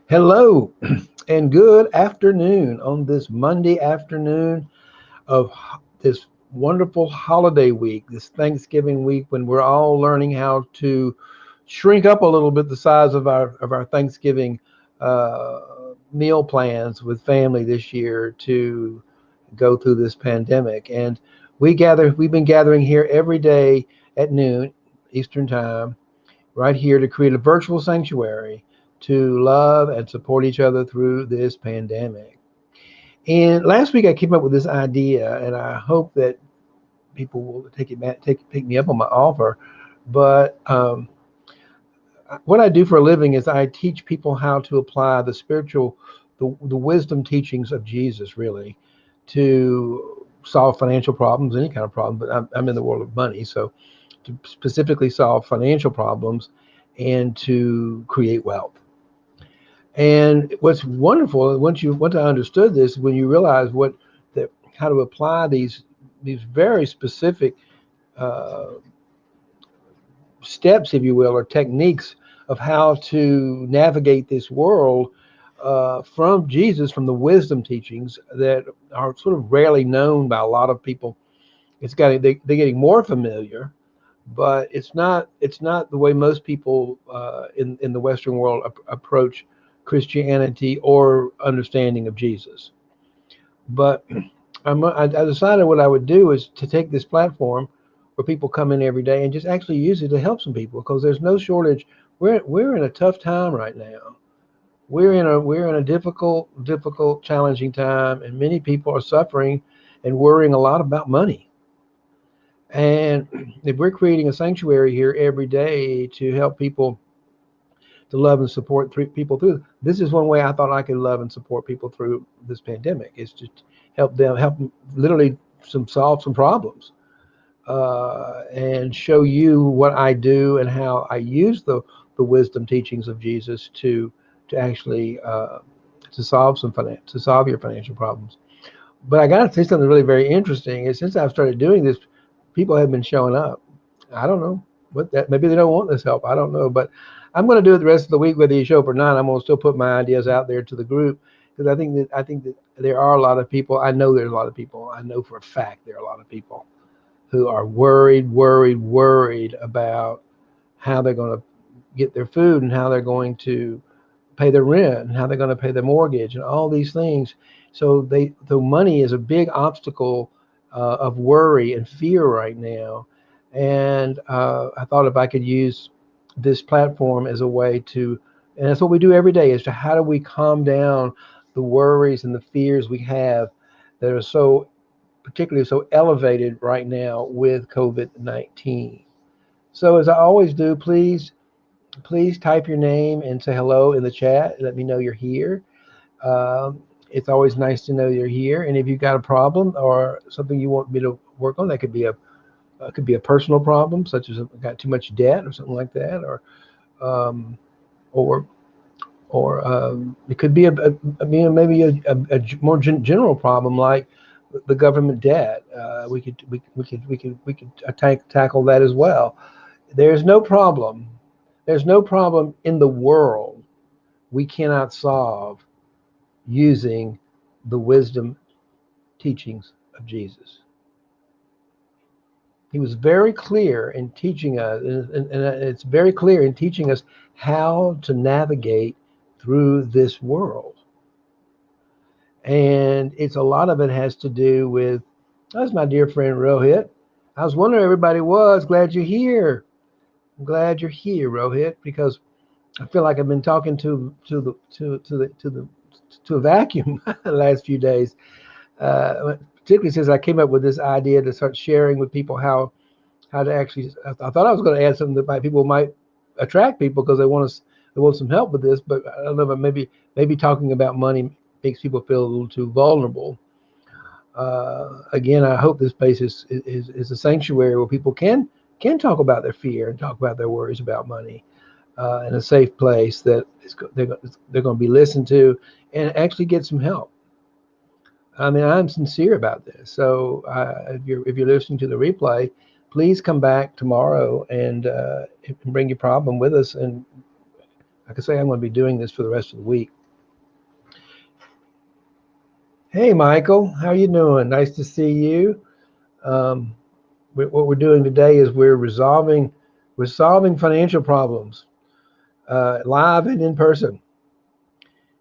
Hello and good afternoon on this Monday afternoon of this wonderful holiday week, this Thanksgiving week when we're all learning how to shrink up a little bit the size of our Thanksgiving uh, meal plans with family this year to go through this pandemic. And we've been gathering here every day at noon Eastern Time right here to create a virtual sanctuary to love and support each other through this pandemic. And last week I came up with this idea, and I hope that people will take me up on my offer. But what I do for a living is I teach people how to apply the wisdom teachings of Jesus, really, to solve financial problems, any kind of problem. But I'm in the world of money, so to specifically solve financial problems and to create wealth. And what's wonderful, once I understood this, when you realize how to apply these very specific uh, steps, if you will, or techniques of how to navigate this world from Jesus, from the wisdom teachings that are sort of rarely known by a lot of people. They're getting more familiar, but it's not the way most people in the Western world approach Christianity or understanding of Jesus. But I decided what I would do is to take this platform where people come in every day and just actually use it to help some people because there's no shortage. We're in a tough time right now. We're in a difficult, challenging time, and many people are suffering and worrying a lot about money. And if we're creating a sanctuary here every day to help people to love and support people through, this is one way I thought I could love and support people through this pandemic is to help them literally solve some problems and show you what I do and how I use the wisdom teachings of Jesus to actually to solve your financial problems. But I got to say something really very interesting is since I've started doing this, people have been showing up. I don't know what that. Maybe they don't want this help. I don't know, but I'm going to do it the rest of the week, whether you show up or not. I'm going to still put my ideas out there to the group because I think that there are a lot of people. I know there's a lot of people. I know for a fact there are a lot of people who are worried about how they're going to get their food and how they're going to pay their rent and how they're going to pay their mortgage and all these things. So the money is a big obstacle of worry and fear right now. And I thought if I could use this platform as a way to, and that's what we do every day, is to how do we calm down the worries and the fears we have that are so particularly so elevated right now with COVID-19. So as I always do, please type your name and say hello in the chat. Let me know you're here. It's always nice to know you're here. And if you've got a problem or something you want me to work on, that could be a personal problem, such as I've got too much debt or something like that, um, or it could be maybe a more general problem like the government debt. We could tackle that as well. There's no problem. There's no problem in the world we cannot solve using the wisdom teachings of Jesus. He was very clear in teaching us, and it's very clear in teaching us how to navigate through this world. And it's a lot of it has to do with, that's my dear friend Rohit. I was wondering where everybody was. Glad you're here. I'm glad you're here, Rohit, because I feel like I've been talking to a vacuum the last few days. Particularly since I came up with this idea to start sharing with people how to actually. I thought I was going to add something that people might attract people because they want some help with this. But I don't know, but maybe talking about money makes people feel a little too vulnerable. Again, I hope this place is a sanctuary where people can talk about their fear and talk about their worries about money in a safe place that they're going to be listened to and actually get some help. I mean, I'm sincere about this. So if you're listening to the replay, please come back tomorrow and bring your problem with us. And like I say, I'm going to be doing this for the rest of the week. Hey, Michael, how you doing? Nice to see you. Um, what we're doing today is we're solving financial problems live and in person,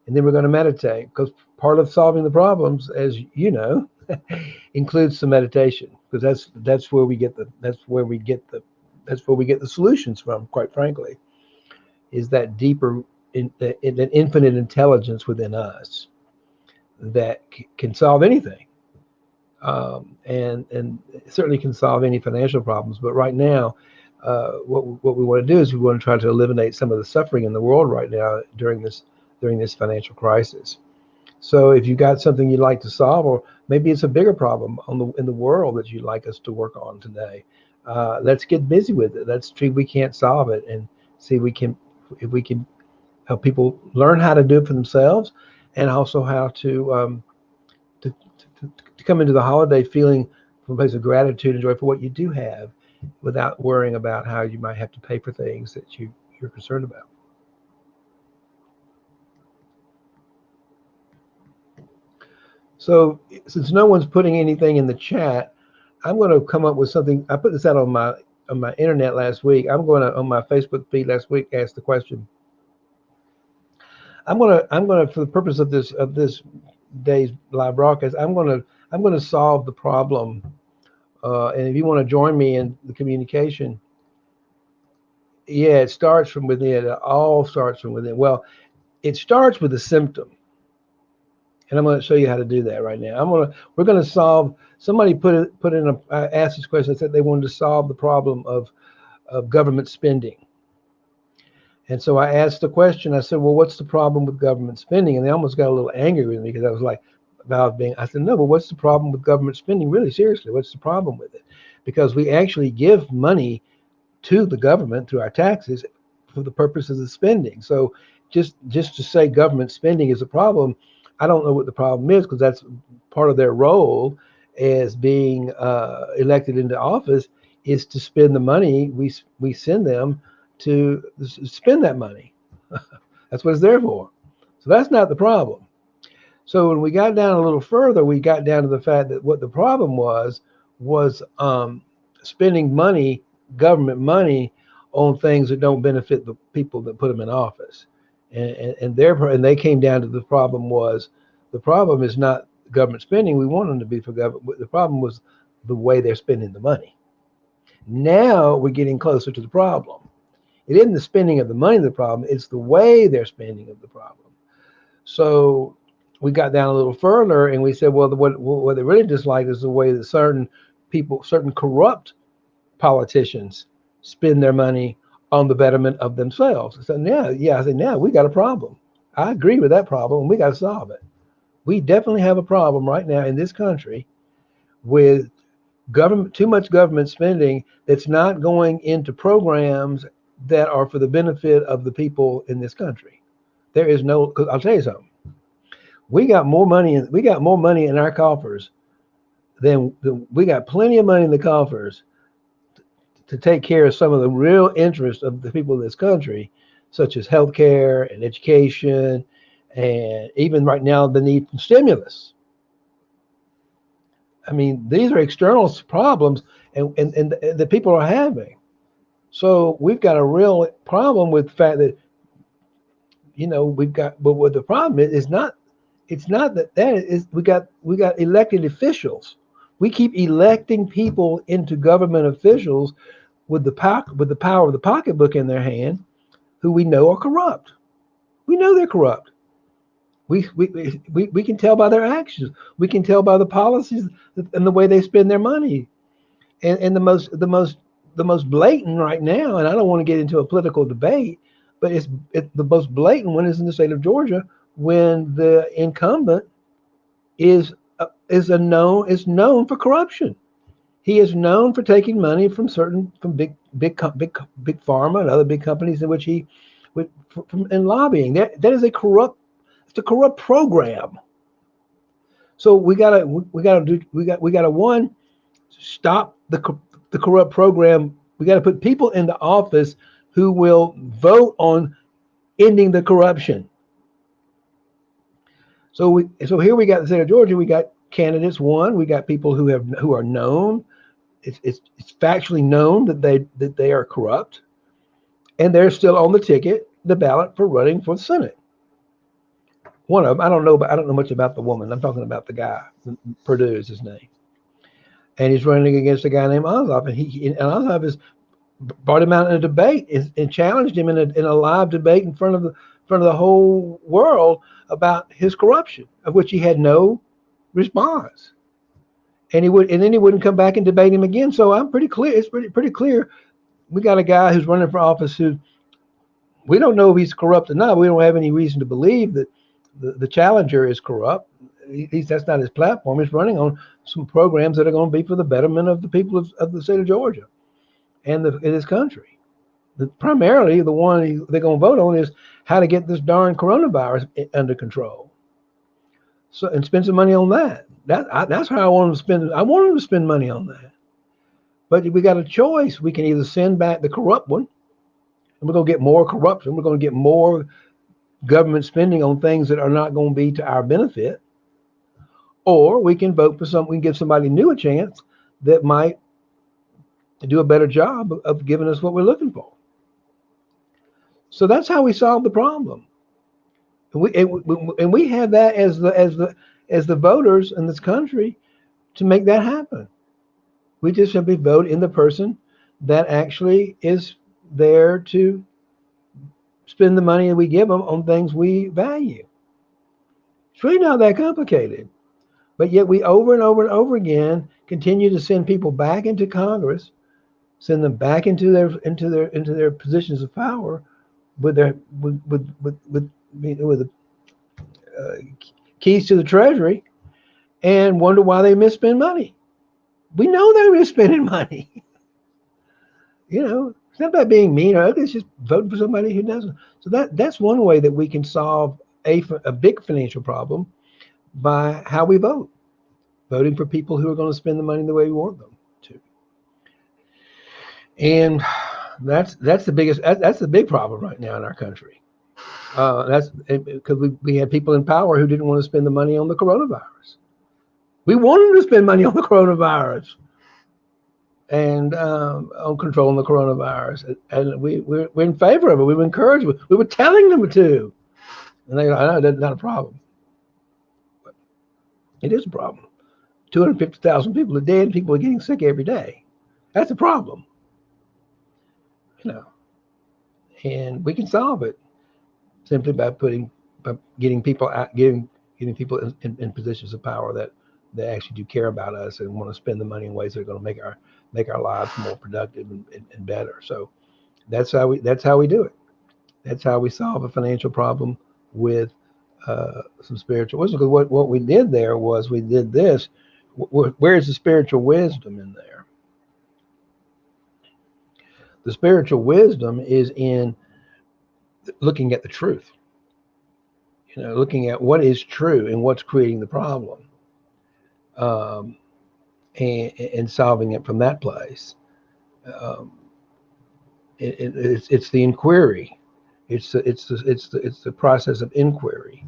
and then we're going to meditate because part of solving the problems, as you know, includes some meditation because that's where we get the that's where we get the solutions from. Quite frankly, is that deeper in that infinite intelligence within us that can solve anything. And certainly can solve any financial problems. But right now, what we want to do is we want to try to eliminate some of the suffering in the world right now during this financial crisis. So if you got something you'd like to solve, or maybe it's a bigger problem in the world that you'd like us to work on today, let's get busy with it. Let's see if we can't solve it and see if we can help people learn how to do it for themselves, and also how to, to come into the holiday feeling from a place of gratitude and joy for what you do have without worrying about how you might have to pay for things that you're concerned about. So since no one's putting anything in the chat, I'm going to come up with something. I put this out on my internet last week. I'm going to on my Facebook feed last week ask the question. I'm going to for the purpose of this day's live broadcast, I'm going to solve the problem. And if you want to join me in the communication, yeah, it starts from within. It all starts from within. Well, it starts with a symptom, and I'm going to show you how to do that right now. We're going to solve. Somebody put in a asked this question. Said they wanted to solve the problem of government spending, and so I asked the question. I said, "Well, what's the problem with government spending?" And they almost got a little angry with me because I was like, about being. I said, "No, but what's the problem with government spending? Really, seriously, what's the problem with it? Because we actually give money to the government through our taxes for the purposes of spending. So just to say government spending is a problem, I don't know what the problem is because that's part of their role as being elected into office is to spend the money we send them to spend that money. That's what it's there for. So that's not the problem. So when we got down a little further, we got down to the fact that what the problem was spending money, government money, on things that don't benefit the people that put them in office, and they came down to the problem is not government spending. We want them to be for government. The problem was the way they're spending the money. Now we're getting closer to the problem. It isn't the spending of the money the problem; it's the way they're spending of the problem. So we got down a little further and we said, well, what they really dislike is the way that certain people, certain corrupt politicians spend their money on the betterment of themselves. So now, yeah, I said, now we got a problem. I agree with that problem and we got to solve it. We definitely have a problem right now in this country with too much government spending that's not going into programs that are for the benefit of the people in this country. There is no, because I'll tell you something. We got more money in our coffers than we got plenty of money in the coffers to take care of some of the real interests of the people in this country, such as healthcare and education, and even right now the need for stimulus. I mean, these are external problems and the people are having. So we've got a real problem with the fact that we've got, but what the problem is not, it's not that is we got elected officials. We keep electing people into government officials with the power of the pocketbook in their hand, who we know are corrupt. We know they're corrupt. We can tell by their actions. We can tell by the policies and the way they spend their money. And the most blatant right now, and I don't want to get into a political debate, but it's the most blatant one is in the state of Georgia when the incumbent is known for corruption. He is known for taking money from big pharma and other big companies in which he from and lobbying. That is it's a corrupt program. So we gotta one stop the corrupt program. We got to put people into office who will vote on ending the corruption. So here we got the state of Georgia. We got candidates. One, we got people who are known. It's factually known that they are corrupt, and they're still on the ticket, the ballot for running for the Senate. One of them, I don't know much about the woman. I'm talking about the guy. Purdue is his name, and he's running against a guy named Ossoff, and Ossoff has brought him out in a debate and challenged him in a live debate in front of the whole world about his corruption, of which he had no response. And then he wouldn't come back and debate him again. So I'm pretty clear. It's pretty clear. We got a guy who's running for office who we don't know if he's corrupt or not. We don't have any reason to believe that the challenger is corrupt. That's not his platform. He's running on some programs that are going to be for the betterment of the people of the state of Georgia and this country. Primarily, the one they're going to vote on is how to get this darn coronavirus under control. So, and spend some money on that. That's how I want them to spend. I want them to spend money on that. But we got a choice. We can either send back the corrupt one, and we're going to get more corruption. We're going to get more government spending on things that are not going to be to our benefit. Or we can vote for something. We can give somebody new a chance that might do a better job of giving us what we're looking for. So that's how we solve the problem. And we have that as the voters in this country to make that happen. We just simply vote in the person that actually is there to spend the money that we give them on things we value. It's really not that complicated. But yet we over and over and over again continue to send people back into Congress, send them back into their positions of power with the keys to the Treasury, and wonder why they misspend money. We know they're misspending money. It's not about being mean or ugly. It's just voting for somebody who doesn't. So that's one way that we can solve a big financial problem by how we vote. Voting for people who are going to spend the money the way we want them to. And that's the biggest. That's the big problem right now in our country. That's because we had people in power who didn't want to spend the money on the coronavirus. We wanted to spend money on the coronavirus and on controlling the coronavirus, and we're in favor of it. We were encouraged. We were telling them to, and they go, "I know that's not a problem, but it is a problem. 250,000 people are dead. People are getting sick every day. That's a problem, and we can solve it simply by getting people out, getting people in positions of power that actually do care about us and want to spend the money in ways that are going to make our lives more productive and better. So that's how we do it. That's how we solve a financial problem with some spiritual wisdom. Because what we did there was we did this. Where's the spiritual wisdom in there? The spiritual wisdom is in looking at the truth. Looking at what is true and what's creating the problem, and solving it from that place. It's the inquiry. It's the process of inquiry.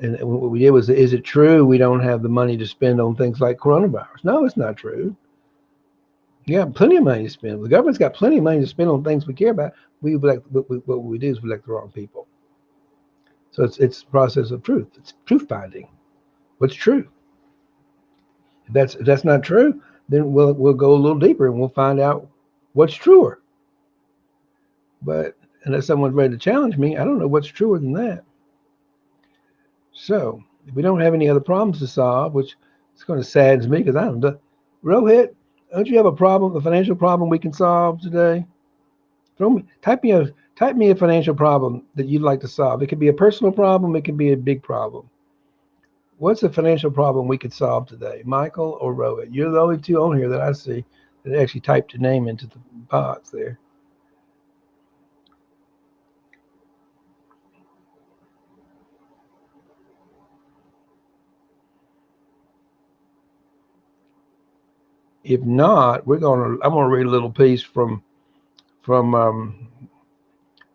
And what we did was, is it true we don't have the money to spend on things like coronavirus? No, it's not true. You got plenty of money to spend. The government's got plenty of money to spend on things we care about. What we do is we elect the wrong people. So it's the process of truth. It's truth finding. What's true? If that's not true, then we'll go a little deeper and we'll find out what's truer. But unless someone's ready to challenge me, I don't know what's truer than that. So if we don't have any other problems to solve, which is going to sadden me because I don't know. Rohit, don't you have a financial problem we can solve today? Type me a financial problem that you'd like to solve. It could be a personal problem. It could be a big problem. What's a financial problem we could solve today, Michael or Rohit? You're the only two on here that I see that actually typed your name into the box there. If not, I'm gonna read a little piece from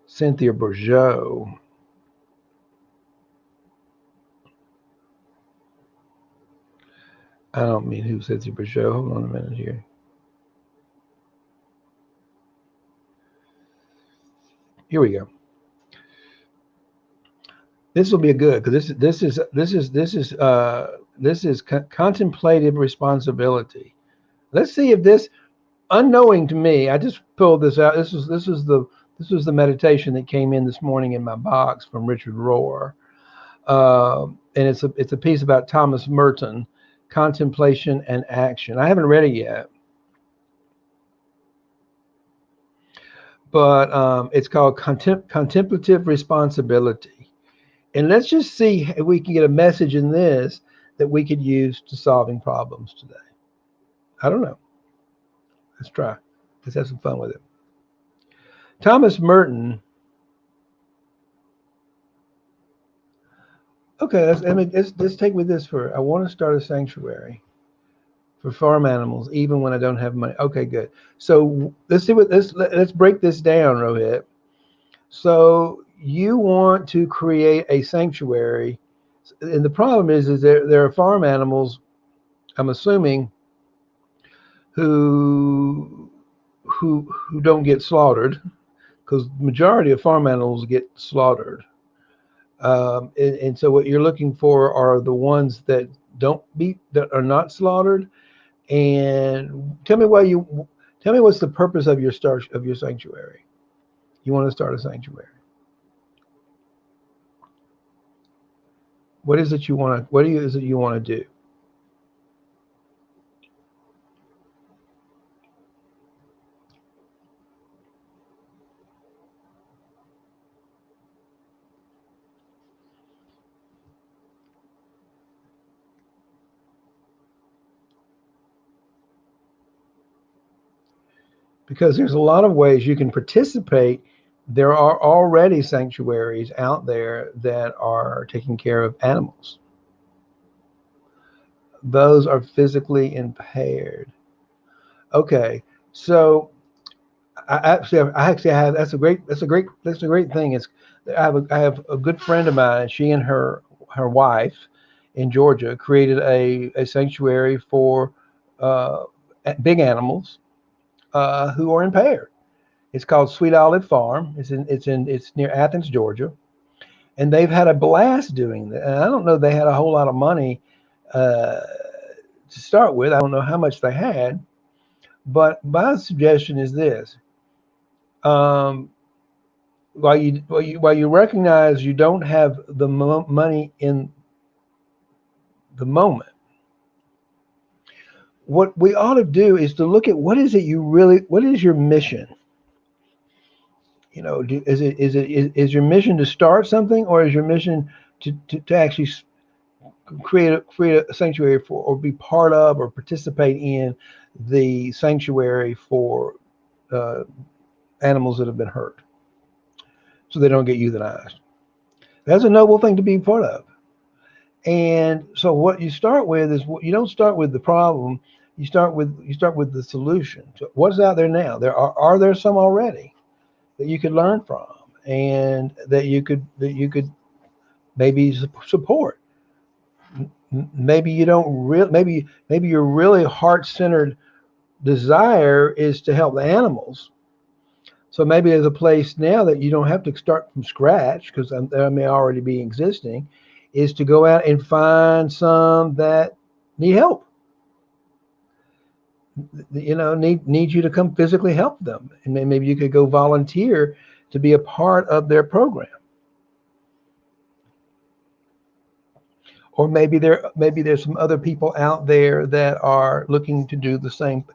Cynthia Bourgeau. I don't mean who said super show. Hold on a minute here. Here we go. This will be good because this is contemplative responsibility. Let's see if this, unknowing to me, I just pulled this out. This was the meditation that came in this morning in my box from Richard Rohr, and it's a piece about Thomas Merton, contemplation and action. I haven't read it yet, but it's called contemplative responsibility. And let's just see if we can get a message in this that we could use to solving problems today. I don't know. Let's try. Let's have some fun with it. Thomas Merton. Okay, let's take with this for. I want to start a sanctuary for farm animals, even when I don't have money. Okay, good. So let's see what let's break this down, Rohit. So you want to create a sanctuary, and the problem is there are farm animals, I'm assuming, who don't get slaughtered, because the majority of farm animals get slaughtered. And so what you're looking for are the ones that that are not slaughtered. And tell me what's the purpose of your sanctuary. You want to start a sanctuary. What is it you want to? What is it you want to do? Because there's a lot of ways you can participate. There are already sanctuaries out there that are taking care of animals. Those are physically impaired. Okay, so I actually have that's a great thing. I have a good friend of mine. She and her wife in Georgia created a sanctuary for uh, big animals who are impaired. It's called Sweet Olive Farm. It's near Athens, Georgia, and they've had a blast doing that. And I don't know they had a whole lot of money uh, to start with. I don't know how much they had, but my suggestion is this: um, while you recognize you don't have the money in the moment, what we ought to do is to look at what is your mission. Is your mission to start something, or is your mission to actually create a sanctuary for, or be part of, or participate in the sanctuary for uh, animals that have been hurt, so they don't get euthanized? That's a noble thing to be part of. And so what you start with is, you don't start with the problem. You start with the solution. So what's out there now? Are there some already that you could learn from, and that you could maybe support. Maybe you don't real maybe your really heart-centered desire is to help the animals. So maybe there's a place now that you don't have to start from scratch, because there may already be existing, is to go out and find some that need help. Need you to come physically help them, and then maybe you could go volunteer to be a part of their program. Or maybe there's some other people out there that are looking to do something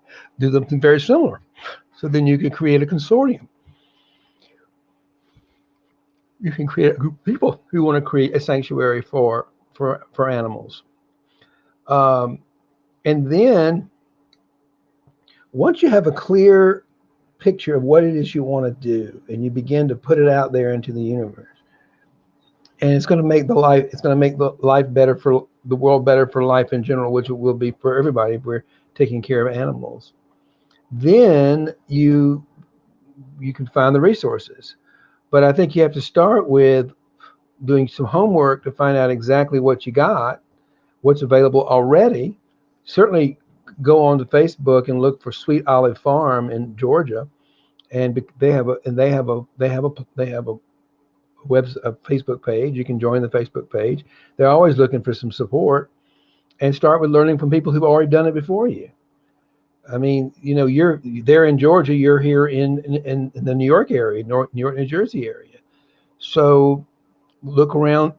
very similar. So then you can create a consortium. You can create a group of people who want to create a sanctuary for animals. Um, and then once you have a clear picture of what it is you want to do, and you begin to put it out there into the universe, and it's going to make the life better, for the world better, for life in general, which it will be for everybody if we're taking care of animals. Then you can find the resources. But I think you have to start with doing some homework to find out exactly what you got, what's available already, certainly go on to Facebook and look for Sweet Olive Farm in Georgia, and they have a Facebook page. You can join the Facebook page. They're always looking for some support, and start with learning from people who've already done it before you. I mean, you're there in Georgia. You're here in the New York area, New York, New Jersey area. So look around.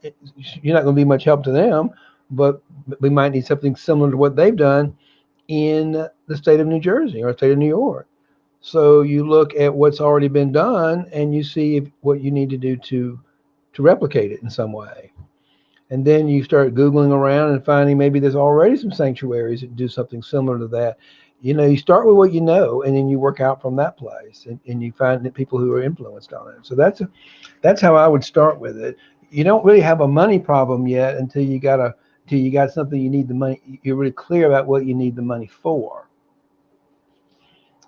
You're not going to be much help to them, but we might need something similar to what they've done in the state of New Jersey or the state of New York. So you look at what's already been done and you see what you need to do to replicate it in some way. And then you start Googling around and finding maybe there's already some sanctuaries that do something similar to that. You start with what you know, and then you work out from that place, and you find that people who are influenced on it. So that's how I would start with it. You don't really have a money problem yet until you got something you need the money. You're really clear about what you need the money for.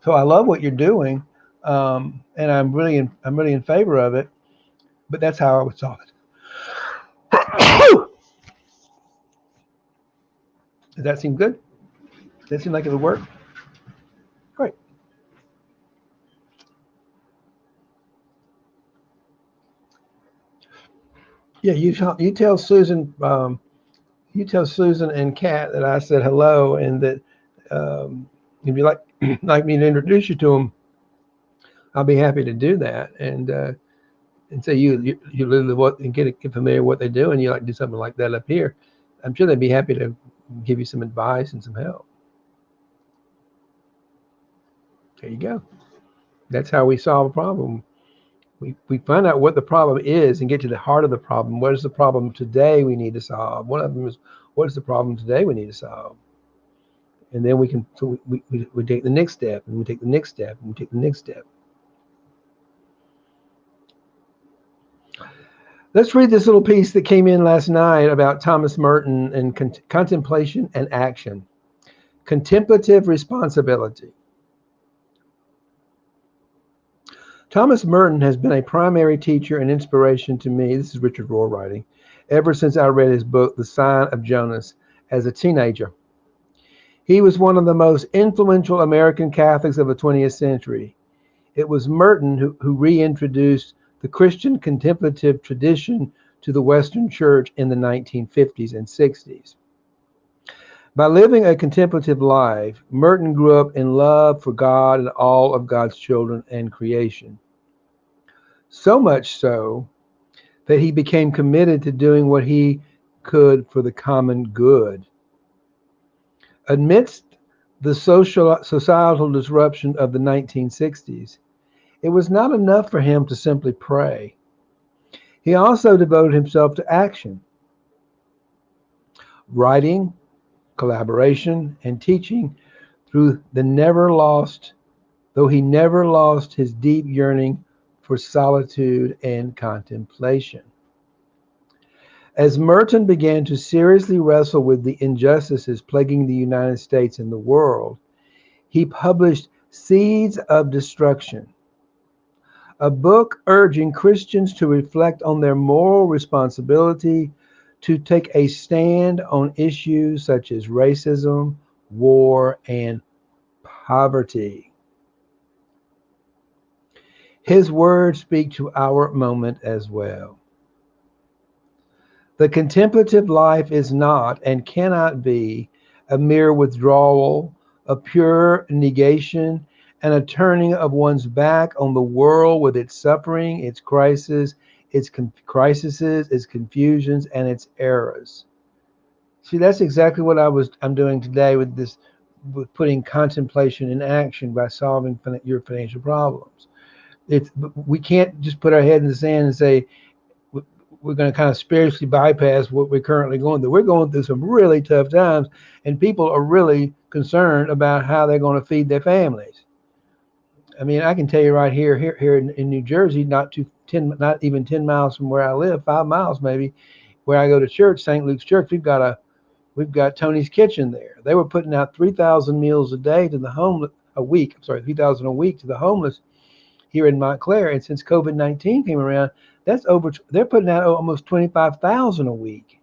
So I love what you're doing, and I'm really in favor of it. But that's how I would solve it. Does that seem good? Does that seem like it would work? Great. Yeah, you tell Susan and Kat that I said hello, and that if you like me to introduce you to them, I'll be happy to do that. And say you literally what and get familiar with what they do, and you like to do something like that up here. I'm sure they'd be happy to give you some advice and some help. There you go. That's how we solve a problem. We find out what the problem is and get to the heart of the problem. What is the problem today we need to solve? One of them is, what is the problem today we need to solve? And then we take the next step, and we take the next step, and we take the next step. Let's read this little piece that came in last night about Thomas Merton and contemplation and action. Contemplative responsibility. Thomas Merton has been a primary teacher and inspiration to me, this is Richard Rohr writing, ever since I read his book, The Sign of Jonas, as a teenager. He was one of the most influential American Catholics of the 20th century. It was Merton who reintroduced the Christian contemplative tradition to the Western Church in the 1950s and 60s. By living a contemplative life, Merton grew up in love for God and all of God's children and creation. So much so that he became committed to doing what he could for the common good. Amidst the societal disruption of the 1960s, it was not enough for him to simply pray. He also devoted himself to action, writing, collaboration, and teaching though he never lost his deep yearning for solitude and contemplation. As Merton began to seriously wrestle with the injustices plaguing the United States and the world, he published Seeds of Destruction, a book urging Christians to reflect on their moral responsibility to take a stand on issues such as racism, war, and poverty. His words speak to our moment as well. The contemplative life is not and cannot be a mere withdrawal, a pure negation, and a turning of one's back on the world with its suffering, its crises, its confusions, and its errors. See, that's exactly what I'm doing today with this, with putting contemplation in action by solving your financial problems. We can't just put our head in the sand and say we're going to kind of spiritually bypass what we're currently going through. We're going through some really tough times, and people are really concerned about how they're going to feed their families. I mean, I can tell you right here in New Jersey, not even 10 miles from where I live, 5 miles maybe, where I go to church, St. Luke's Church. We've got Tony's Kitchen there. They were putting out 3,000 meals a day to the homeless a week. I'm sorry, 3,000 a week to the homeless here in Montclair. And since COVID-19 came around, they're putting out almost 25,000 a week.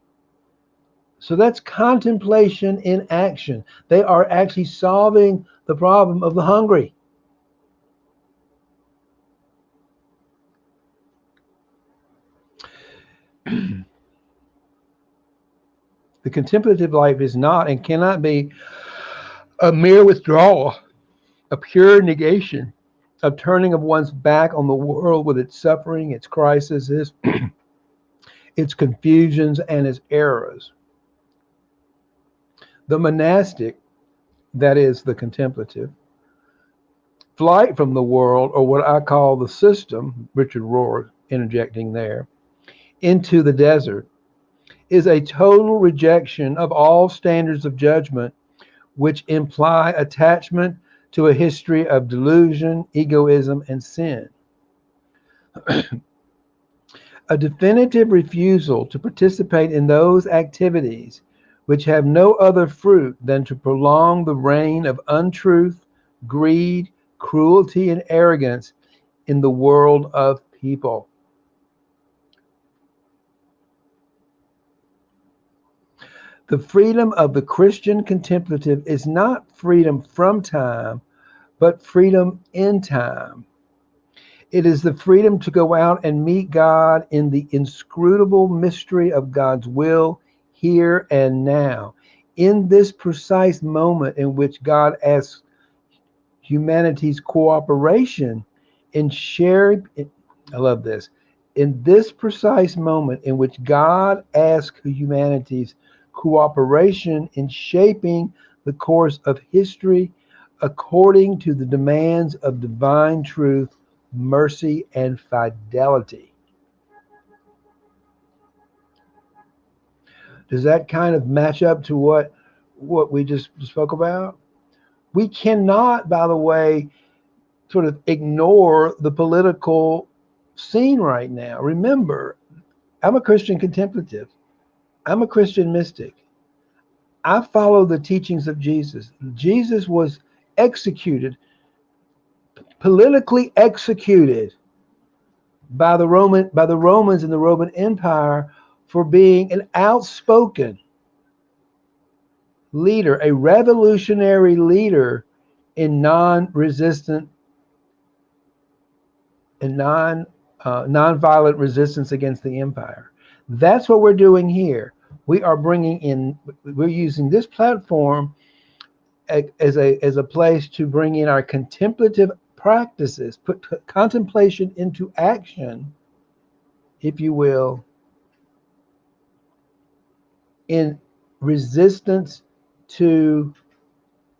So that's contemplation in action. They are actually solving the problem of the hungry. The contemplative life is not and cannot be a mere withdrawal, a pure negation, a turning of one's back on the world with its suffering, its crises, its confusions, and its errors. The monastic, that is the contemplative, flight from the world, or what I call the system, Richard Rohr interjecting there, into the desert, is a total rejection of all standards of judgment which imply attachment to a history of delusion, egoism, and sin. A definitive refusal to participate in those activities which have no other fruit than to prolong the reign of untruth, greed, cruelty, and arrogance in the world of people. The freedom of the Christian contemplative is not freedom from time, but freedom in time. It is the freedom to go out and meet God in the inscrutable mystery of God's will here and now. In this precise moment in which God asks humanity's cooperation in sharing, I love this. In this precise moment in which God asks humanity's cooperation in shaping the course of history according to the demands of divine truth, mercy, and fidelity. Does that kind of match up to what we just spoke about? We cannot, by the way, sort of ignore the political scene right now. Remember, I'm a Christian contemplative. I'm a Christian mystic. I follow the teachings of Jesus. Jesus was executed, politically executed by the Romans and the Roman Empire for being an outspoken leader, a revolutionary leader in non-resistant and non-violent resistance against the empire. That's what we're doing here. We're using this platform as a place to bring in our contemplative practices, put contemplation into action, if you will, in resistance to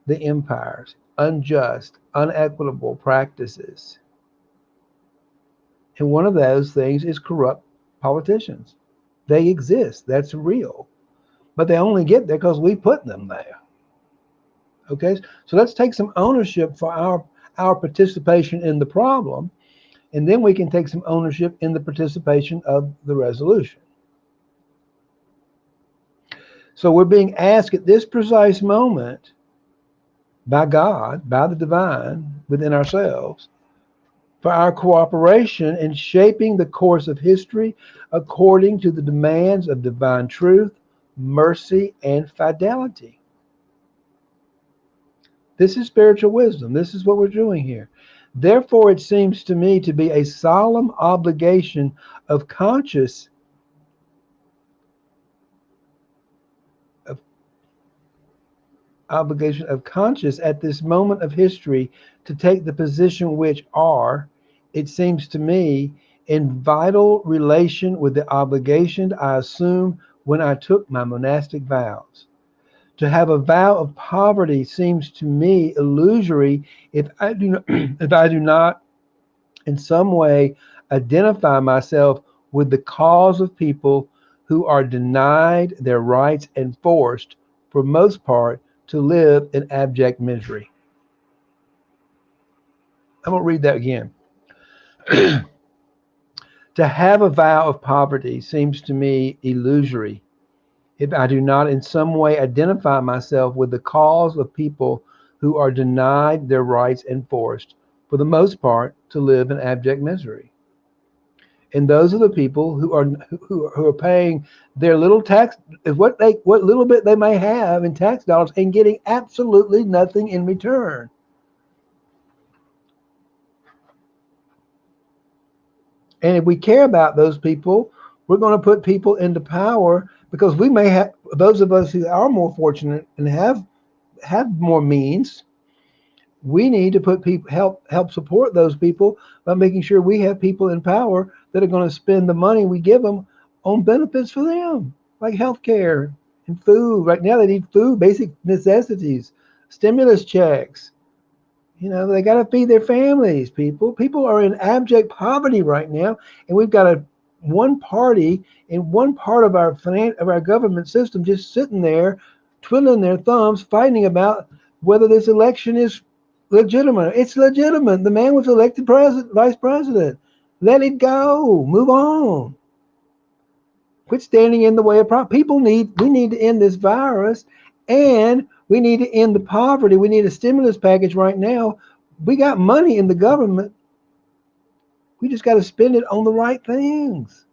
the empire's unjust, unequitable practices. And one of those things is corrupt politicians. They exist. That's real. But they only get there because we put them there. Okay? So let's take some ownership for our participation in the problem, and then we can take some ownership in the participation of the resolution. So we're being asked at this precise moment by God, by the divine within ourselves, for our cooperation in shaping the course of history according to the demands of divine truth, mercy, and fidelity. This is spiritual wisdom. This is what we're doing here. Therefore, it seems to me to be a solemn obligation of conscious of at this moment of history to take the position which are, it seems to me, in vital relation with the obligation I assumed when I took my monastic vows. To have a vow of poverty seems to me illusory if I do not, if I do not in some way identify myself with the cause of people who are denied their rights and forced, for most part, to live in abject misery. I'm going to read that again. To have a vow of poverty seems to me illusory if I do not in some way identify myself with the cause of people who are denied their rights and forced, for the most part, to live in abject misery. And those are the people who are paying their little tax, what little bit they may have in tax dollars, and getting absolutely nothing in return. And if we care about those people, we're going to put people into power, because we may have, those of us who are more fortunate and have more means, we need to put people, help support those people by making sure we have people in power that are going to spend the money we give them on benefits for them, like health care and food. Right now they need food, basic necessities, stimulus checks. They got to feed their families. People are in abject poverty right now, and we've got one party in one part of our government system just sitting there, twiddling their thumbs, fighting about whether this election is legitimate. It's legitimate. The man was elected vice president. Let it go. Move on. Quit standing in the way of problems. We need to end this virus, and we need to end the poverty. We need a stimulus package right now. We got money in the government. We just got to spend it on the right things.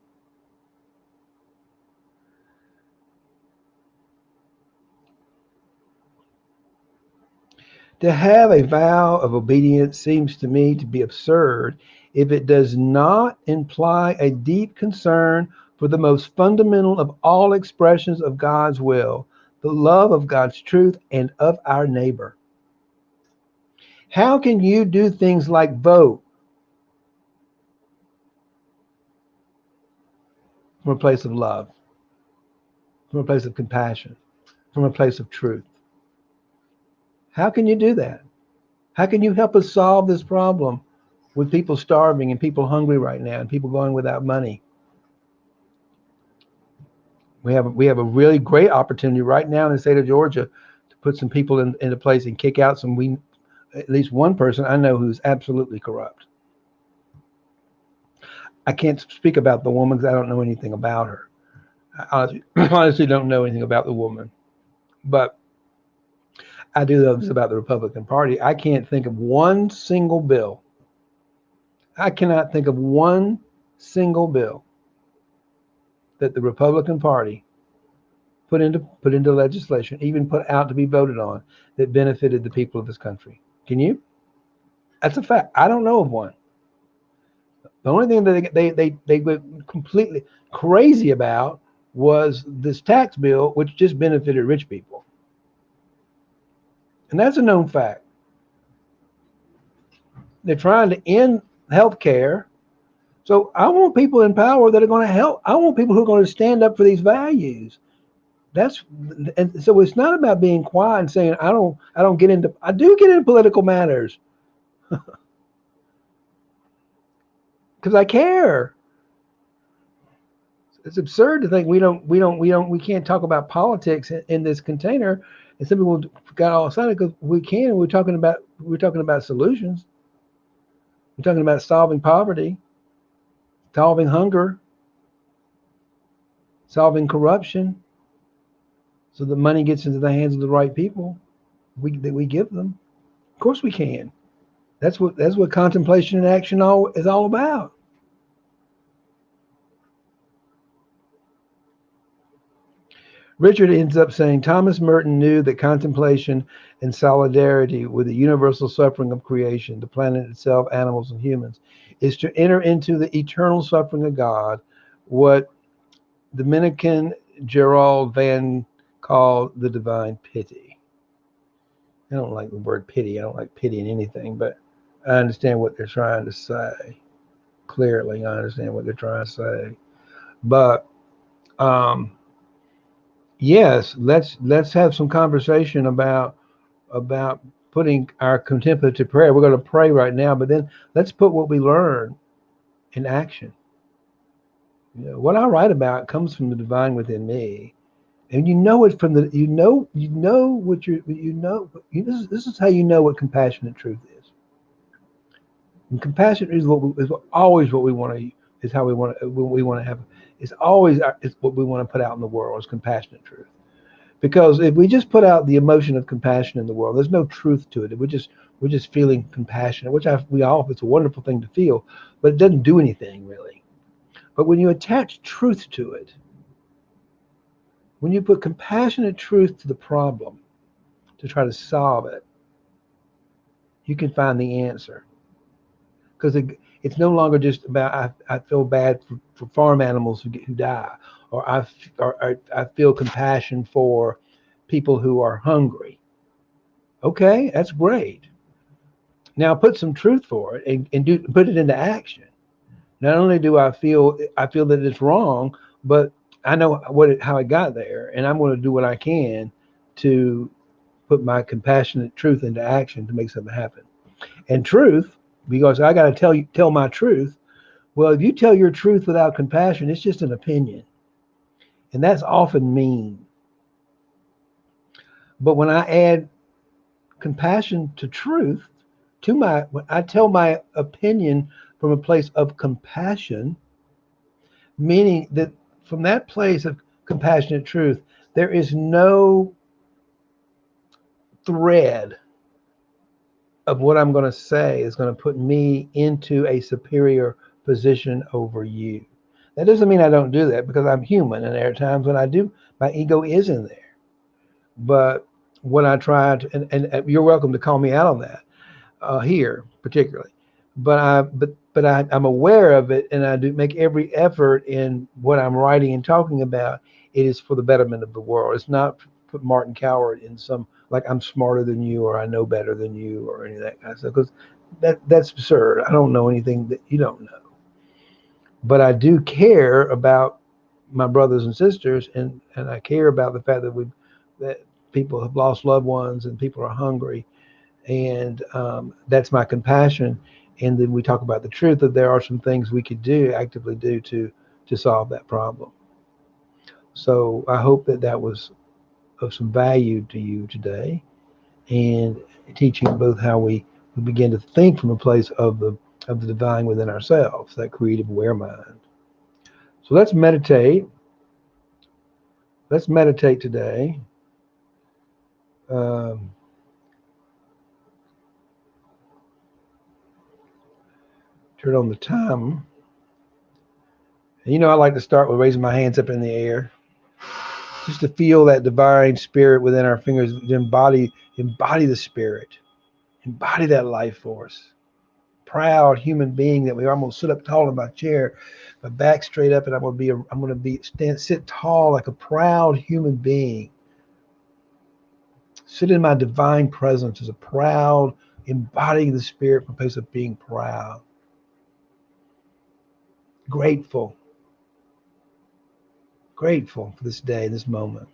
To have a vow of obedience seems to me to be absurd if it does not imply a deep concern for the most fundamental of all expressions of God's will, the love of God's truth and of our neighbor. How can you do things like vote from a place of love, from a place of compassion, from a place of truth? How can you do that? How can you help us solve this problem with people starving and people hungry right now and people going without money? We have a really great opportunity right now in the state of Georgia to put some people into place and kick out at least one person I know who's absolutely corrupt. I can't speak about the woman because I don't know anything about her. I honestly don't know anything about the woman, but I do know this about the Republican Party. I can't think of one single bill. I cannot think of one single bill that the Republican Party put into legislation, even put out to be voted on, that benefited the people of this country. Can you? That's a fact. I don't know of one. The only thing that they went completely crazy about was this tax bill, which just benefited rich people, and that's a known fact. They're trying to end health care. So I want people in power that are going to help. I want people who are going to stand up for these values. And so it's not about being quiet and saying I do get into political matters because I care. It's absurd to think we can't talk about politics in this container, and some people got all excited because we can. We're talking about solutions. We're talking about solving poverty, solving hunger, solving corruption, so the money gets into the hands of the right people. That we give them. Of course we can. That's what contemplation and action is all about. Richard ends up saying Thomas Merton knew that contemplation and solidarity with the universal suffering of creation, the planet itself, animals, and humans, is to enter into the eternal suffering of God, what Dominican Gerald Van called the divine pity. I don't like the word pity. I don't like pity in anything, but I understand what they're trying to say. Clearly, I understand what they're trying to say. But yes, let's have some conversation about putting our contemplative prayer. We're going to pray right now, but then let's put what we learn in action. What I write about comes from the divine within me, and it from the what this is how you know what compassionate truth is. And compassion is always what we want to is how we want to have. It's always it's what we want to put out in the world is compassionate truth. Because if we just put out the emotion of compassion in the world, there's no truth to it. We're just feeling compassionate, which it's a wonderful thing to feel, but it doesn't do anything really. But when you attach truth to it, when you put compassionate truth to the problem to try to solve it, you can find the answer. Because it's no longer just about I feel bad for farm animals who die, or I feel compassion for people who are hungry. Okay, that's great. Now put some truth for it and put it into action. Not only do I feel that it's wrong, but I know how it got there, and I'm going to do what I can to put my compassionate truth into action to make something happen. And truth, because I got to tell my truth. Well, if you tell your truth without compassion, it's just an opinion, and that's often mean. But when I add compassion to truth, when I tell my opinion from a place of compassion, meaning that from that place of compassionate truth, there is no thread of what I'm going to say is going to put me into a superior position over you. That doesn't mean I don't do that, because I'm human, and there are times when I do, my ego is in there. But when I try to, and you're welcome to call me out on that here particularly, I'm aware of it, and I do make every effort in what I'm writing and talking about. It is for the betterment of the world. It's not put Martin Coward in some like I'm smarter than you or I know better than you or any of that kind of stuff, because that's absurd. I don't know anything that you don't know, but I do care about my brothers and sisters, and I care about the fact that people have lost loved ones and people are hungry, and that's my compassion. And then we talk about the truth that there are some things we could actively do to solve that problem. So I hope that was of some value to you today, and teaching both how we begin to think from a place of the divine within ourselves, that creative aware mind. So let's meditate. Let's meditate today. Um, Turn on the time. And I like to start with raising my hands up in the air, just to feel that divine spirit within our fingers, embody the spirit, embody that life force. Proud human being that we almost sit up tall in my chair, my back straight up, and I'm going to sit tall like a proud human being. Sit in my divine presence as a proud, embodying the spirit from a place of being proud, grateful, grateful for this day, this moment.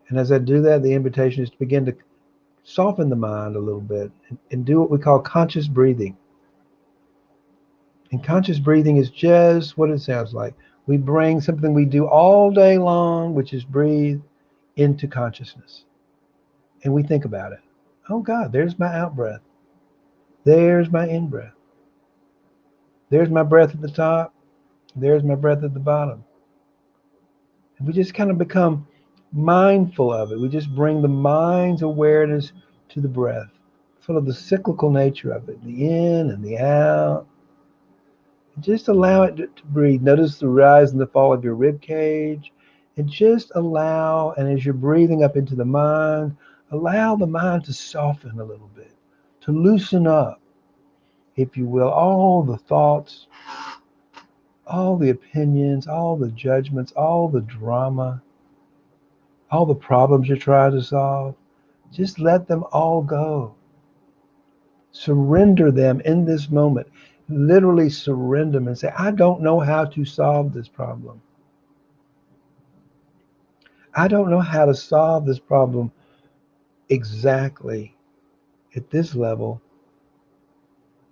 And as I do that, the invitation is to begin to soften the mind a little bit and do what we call conscious breathing. And conscious breathing is just what it sounds like. We bring something we do all day long, which is breathe, into consciousness. And we think about it. Oh God, there's my out breath. There's my in breath. There's my breath at the top. There's my breath at the bottom. And we just kind of become mindful of it. We just bring the mind's awareness to the breath, sort of the cyclical nature of it, the in and the out. And just allow it to breathe. Notice the rise and the fall of your rib cage. And just allow, and as you're breathing up into the mind, allow the mind to soften a little bit, to loosen up, if you will, all the thoughts, all the opinions, all the judgments, all the drama, all the problems you're trying to solve. Just let them all go. Surrender them in this moment. Literally surrender them and say, I don't know how to solve this problem. I don't know how to solve this problem exactly at this level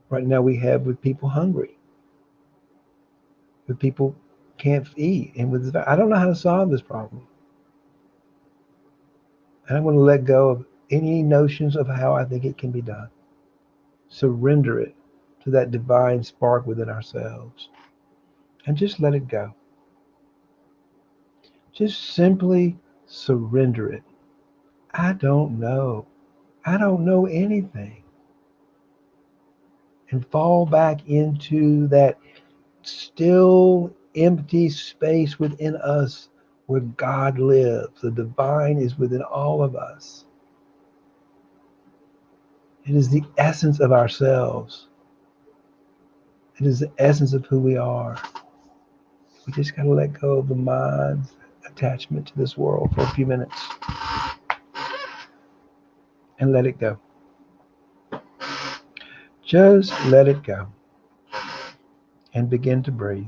right now we have with people hungry, with people can't eat, and I don't know how to solve this problem. And I'm going to let go of any notions of how I think it can be done. Surrender it to that divine spark within ourselves and just let it go. Just simply surrender it. I don't know. I don't know anything. And fall back into that still empty space within us where God lives. The divine is within all of us. It is the essence of ourselves. It is the essence of who we are. We just got to let go of the mind's attachment to this world for a few minutes and let it go. Just let it go and begin to breathe.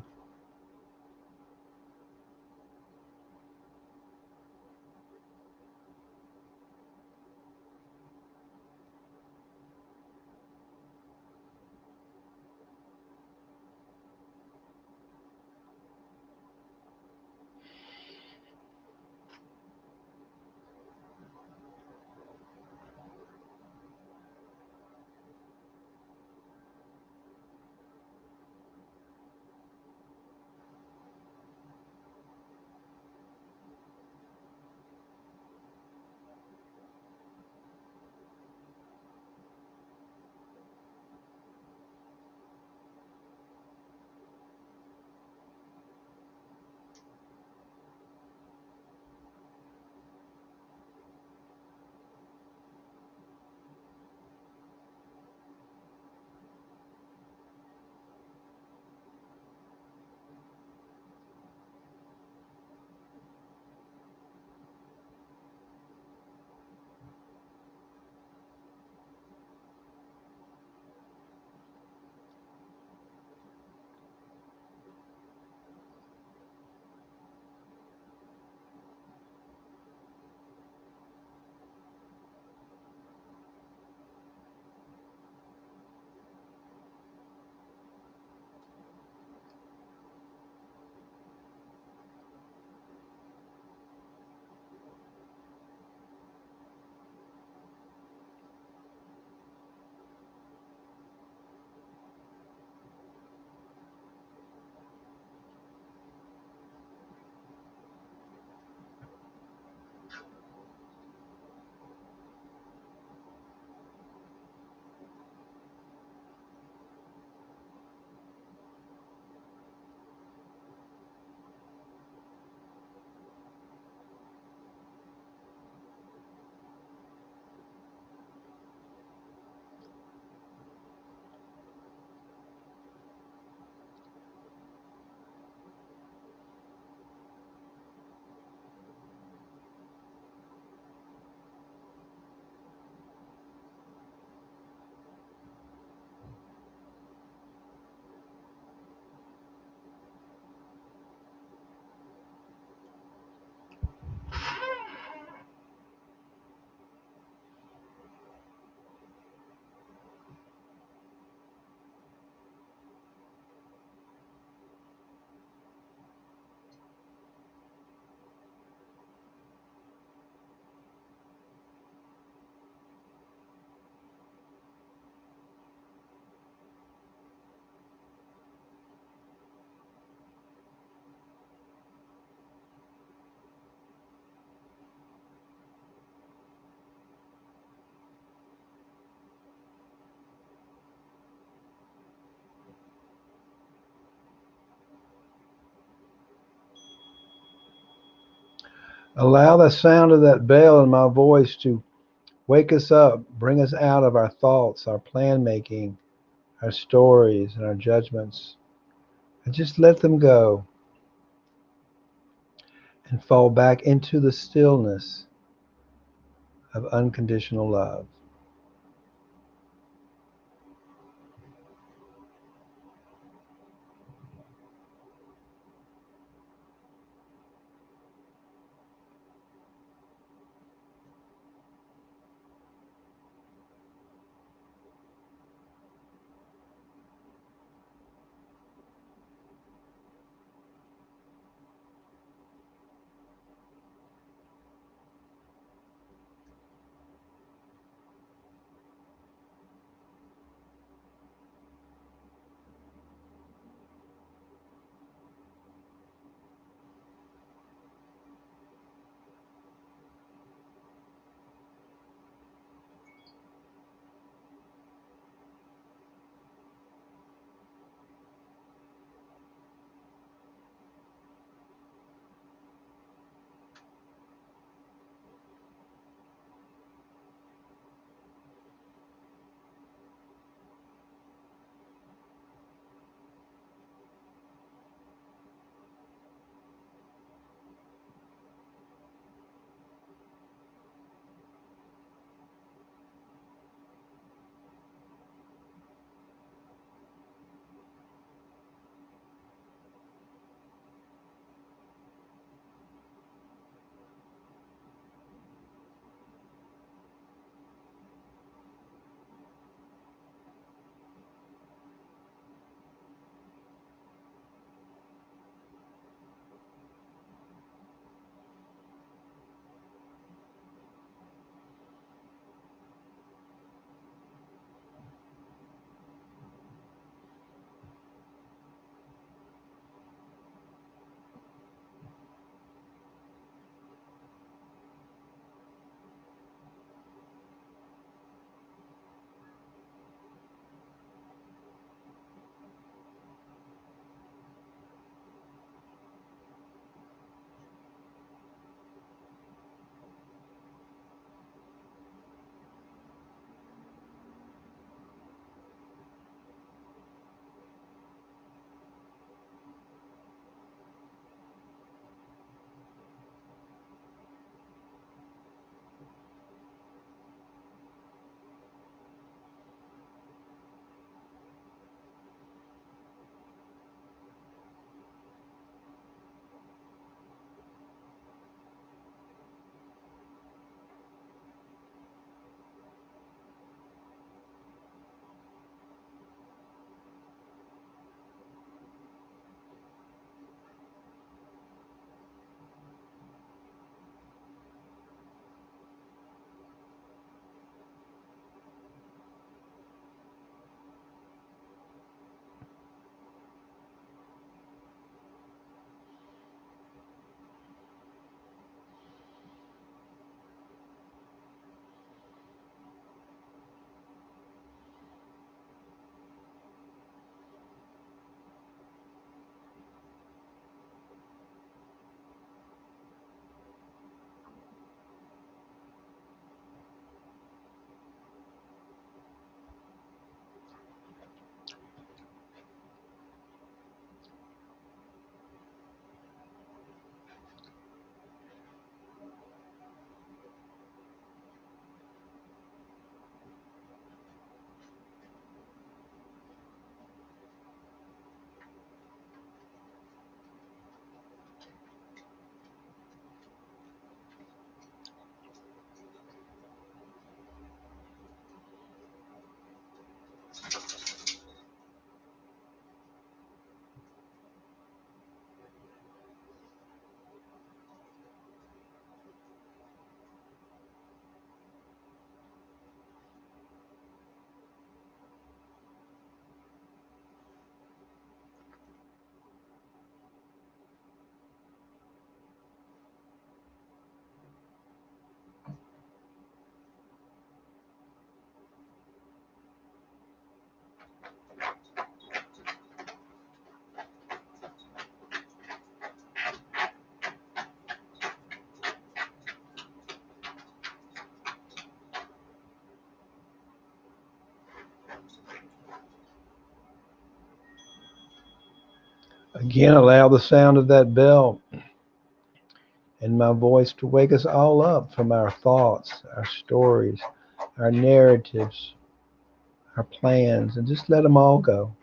Allow the sound of that bell in my voice to wake us up, bring us out of our thoughts, our plan making, our stories, and our judgments, and just let them go and fall back into the stillness of unconditional love. Again, allow the sound of that bell and my voice to wake us all up from our thoughts, our stories, our narratives, our plans, and just let them all go.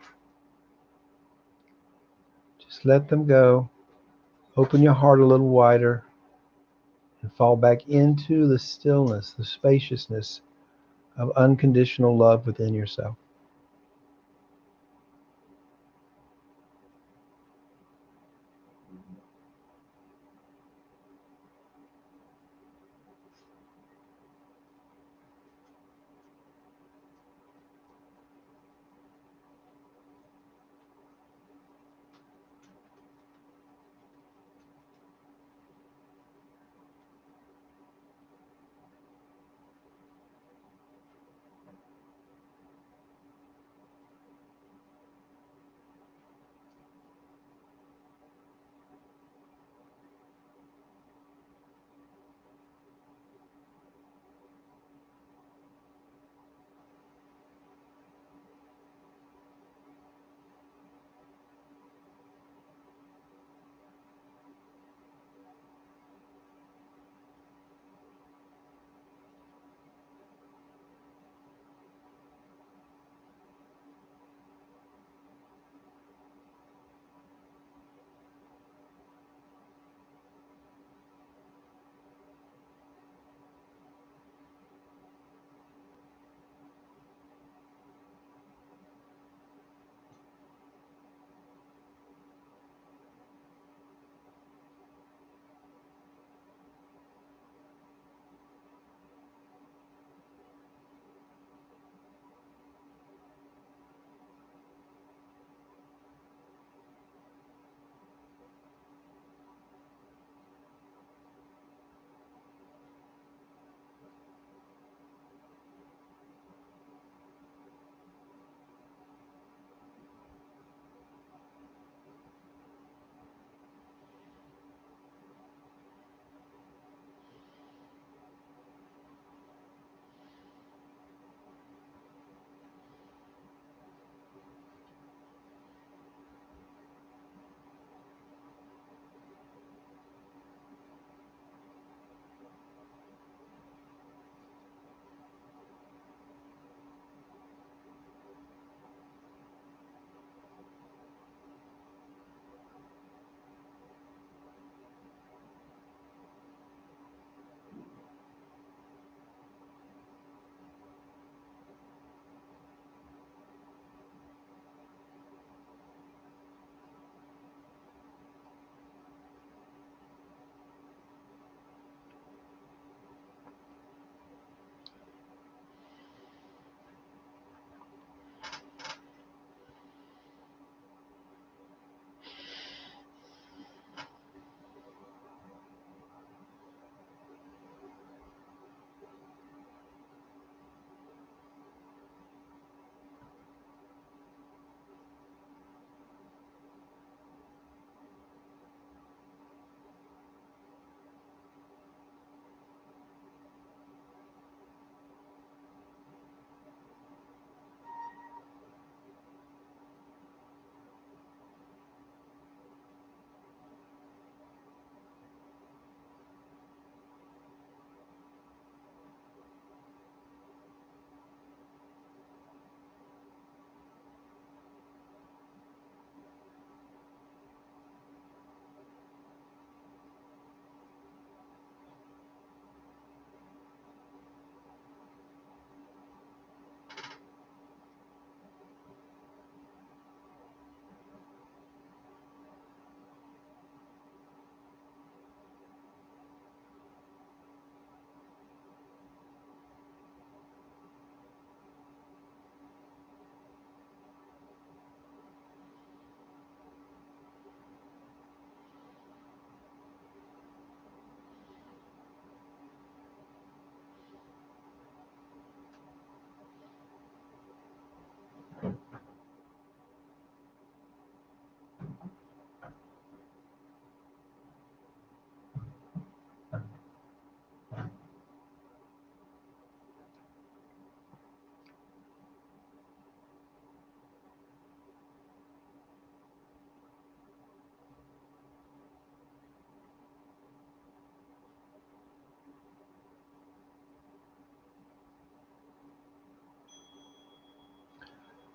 Just let them go. Open your heart a little wider and fall back into the stillness, the spaciousness of unconditional love within yourself.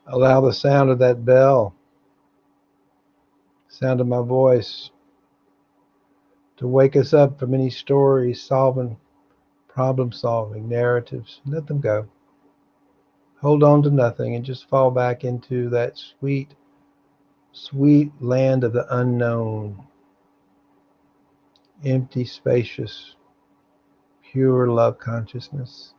Allow the sound of that bell, sound of my voice, to wake us up from any stories, solving, problem solving, narratives. Let them go. Hold on to nothing and just fall back into that sweet, sweet land of the unknown, empty, spacious, pure love consciousness.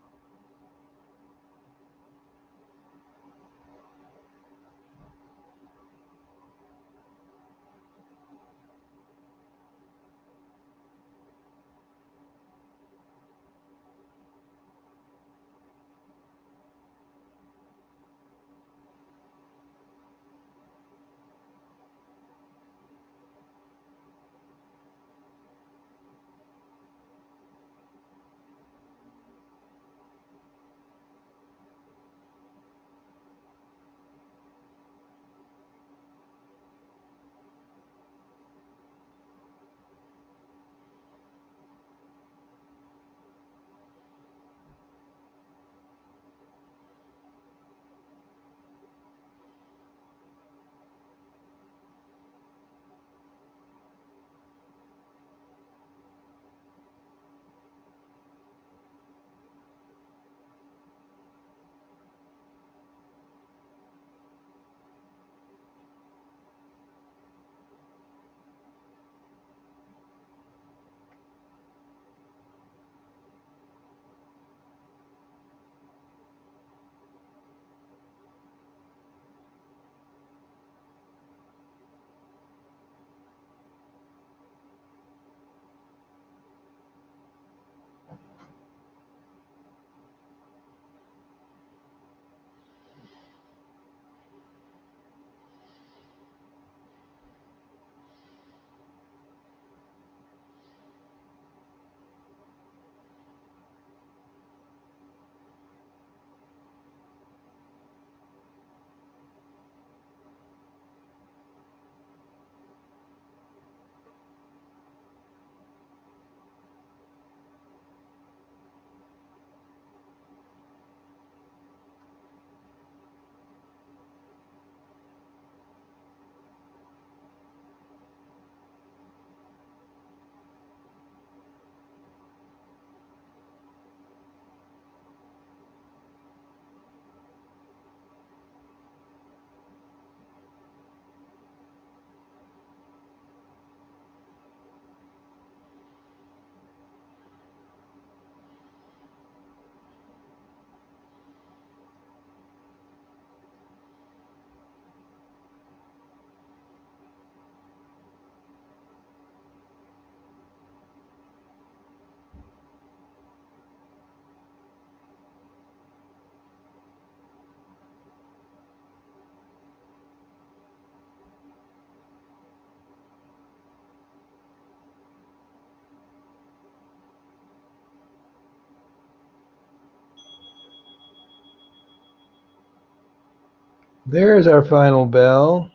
There's our final bell.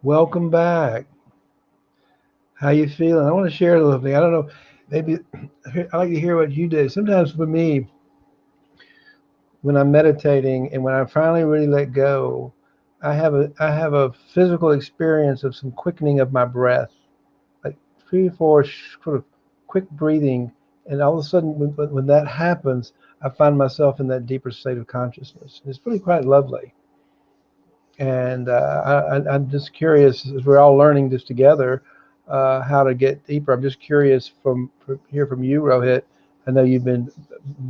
Welcome back. How you feeling? I want to share a little thing. I don't know. Maybe I like to hear what you did. Sometimes for me, when I'm meditating and when I finally really let go, I have a physical experience of some quickening of my breath, like 3 or 4 sort of quick breathing, and all of a sudden, when that happens, I find myself in that deeper state of consciousness. It's really quite lovely. And I'm just curious, as we're all learning this together, how to get deeper. I'm just curious from hear from you, Rohit. I know you've been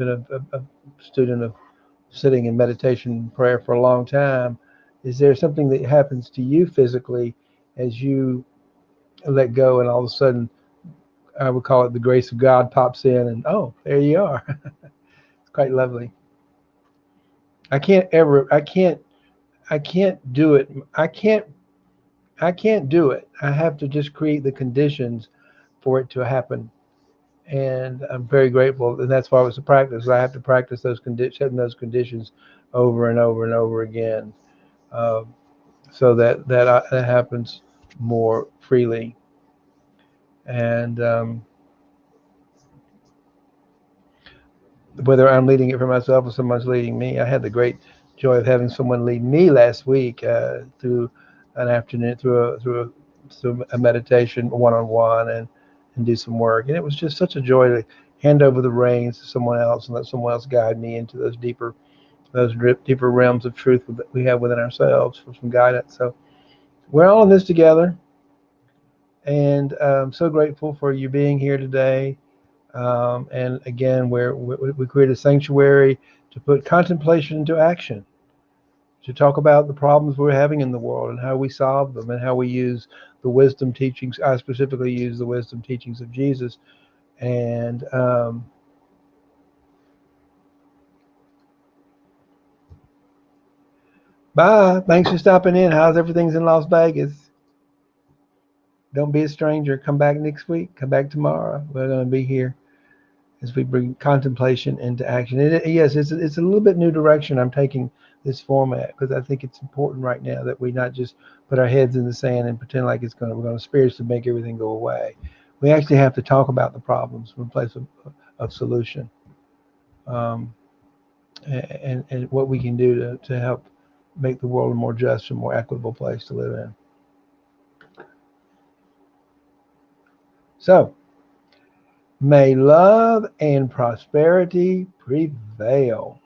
a student of sitting in meditation and prayer for a long time. Is there something that happens to you physically as you let go, and all of a sudden, I would call it the grace of God pops in, and oh, there you are. It's quite lovely. I can't do it. I can't do it. I have to just create the conditions for it to happen. And I'm very grateful. And that's why it's a practice. I have to practice setting those conditions over and over and over again, uh, so that happens more freely. And whether I'm leading it for myself or someone's leading me, I had the great joy of having someone lead me last week through an afternoon, through a meditation one-on-one, and do some work. And it was just such a joy to hand over the reins to someone else and let someone else guide me into those deeper realms of truth that we have within ourselves for some guidance. So we're all in this together, and I'm so grateful for you being here today. And again, we create a sanctuary to put contemplation into action, to talk about the problems we're having in the world and how we solve them and how we use the wisdom teachings. I specifically use the wisdom teachings of Jesus. And bye. Thanks for stopping in. How's everything's in Las Vegas? Don't be a stranger. Come back next week. Come back tomorrow. We're going to be here as we bring contemplation into action. Yes, it's a little bit new direction I'm taking this format, because I think it's important right now that we not just put our heads in the sand and pretend like we're going to spiritually make everything go away. We actually have to talk about the problems from a place of solution, um, and what we can do to help make the world a more just and more equitable place to live in. So, may love and prosperity prevail.